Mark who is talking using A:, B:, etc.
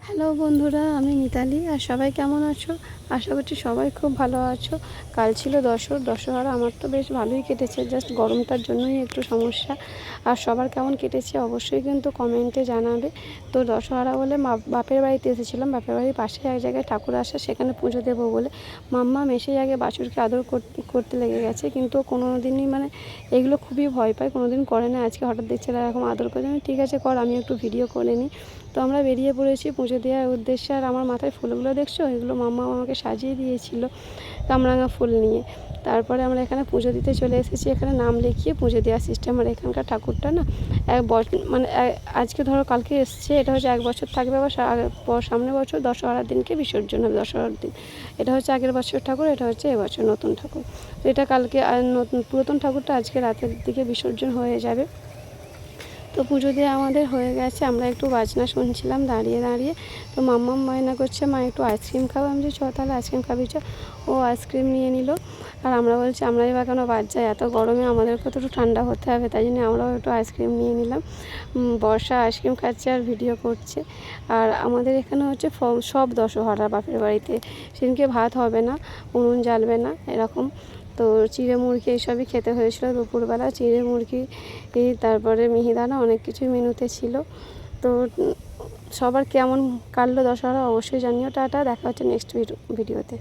A: Hello বন্ধুরা, আমি মিতালি। আর সবাই কেমন আছো? আশা করছি সবাই খুব ভালো আছো। কাল ছিল দশহরা। আমার তো বেশ ভালোই কেটেছে, জাস্ট গরমটার জন্যই একটু সমস্যা। আর সবার কেমন কেটেছে অবশ্যই কিন্তু কমেন্টে জানাবে। তো দশহরা বলে বাপের বাড়িতে এসেছিলাম। বাপের বাড়ির পাশে এক জায়গায় ঠাকুর আসে, সেখানে পুজো দেবো বলে মাম্মা এসেই আগে বাছুরকে আদর করতে লেগে গেছে। কিন্তু কোনো দিনই এগুলো খুবই ভয় পায়, কোনো দিন করে না। আজকে হঠাৎ দেখছি এরকম আদর করে। ঠিক আছে কর, আমি একটু ভিডিও করে নিই। তো আমরা বেরিয়ে পড়েছি পুজো দেওয়ার উদ্দেশ্যে। আর আমার মাথায় ফুলগুলো দেখছো, এগুলো মাম্মা আমাকে সাজিয়ে দিয়েছিল কামরাঙা ফুল নিয়ে। তারপরে আমরা এখানে পুজো দিতে চলে এসেছি। এখানে নাম লিখিয়ে পুজো দেওয়ার সিস্টেম। আর এখানকার ঠাকুরটা না আজকে ধরো কালকে এসছে, এটা হচ্ছে 1 বছর থাকবে। আবার সামনের বছর দশহরার দিনকে বিসর্জন হবে। দশহরার দিন এটা হচ্ছে আগের বছর ঠাকুর, এটা হচ্ছে এবছর নতুন ঠাকুর। তো এটা কালকে, আর নতুন পুরাতন ঠাকুরটা আজকে রাতের দিকে বিসর্জন হয়ে যাবে। তো পুজো দিয়ে আমাদের হয়ে গেছে। আমরা একটু বাজনা শুনছিলাম দাঁড়িয়ে দাঁড়িয়ে। তো মাম্মাম বায়না করছে, মা একটু আইসক্রিম খাবো। আমি বলছি চ তাহলে আইসক্রিম খাবি চ। ও আইসক্রিম নিয়ে নিল। আর আমরা বলছি আমরাই বা কেন বাদ যাই, এত গরমে আমাদেরকে তো একটু ঠান্ডা হতে হবে। তাই জন্য আমরাও একটু আইসক্রিম নিয়ে নিলাম। বর্ষা আইসক্রিম খাচ্ছে আর ভিডিও করছে। আর আমাদের এখানে হচ্ছে সব দশহরা বাপের বাড়িতে সেদিনকে ভাত হবে না, উনুন জ্বালবে না, এরকম। তো চিড়ে মুরগি এইসবই খেতে হয়েছিল দুপুরবেলা। চিড়ে মুরগি, তারপরে মিহিদানা, অনেক কিছুই মেনুতে ছিল। তো সবার কেমন কাটলো দশহরা অবশ্যই জানিও। টাটা, দেখা হচ্ছে নেক্সট ভিডিওতে।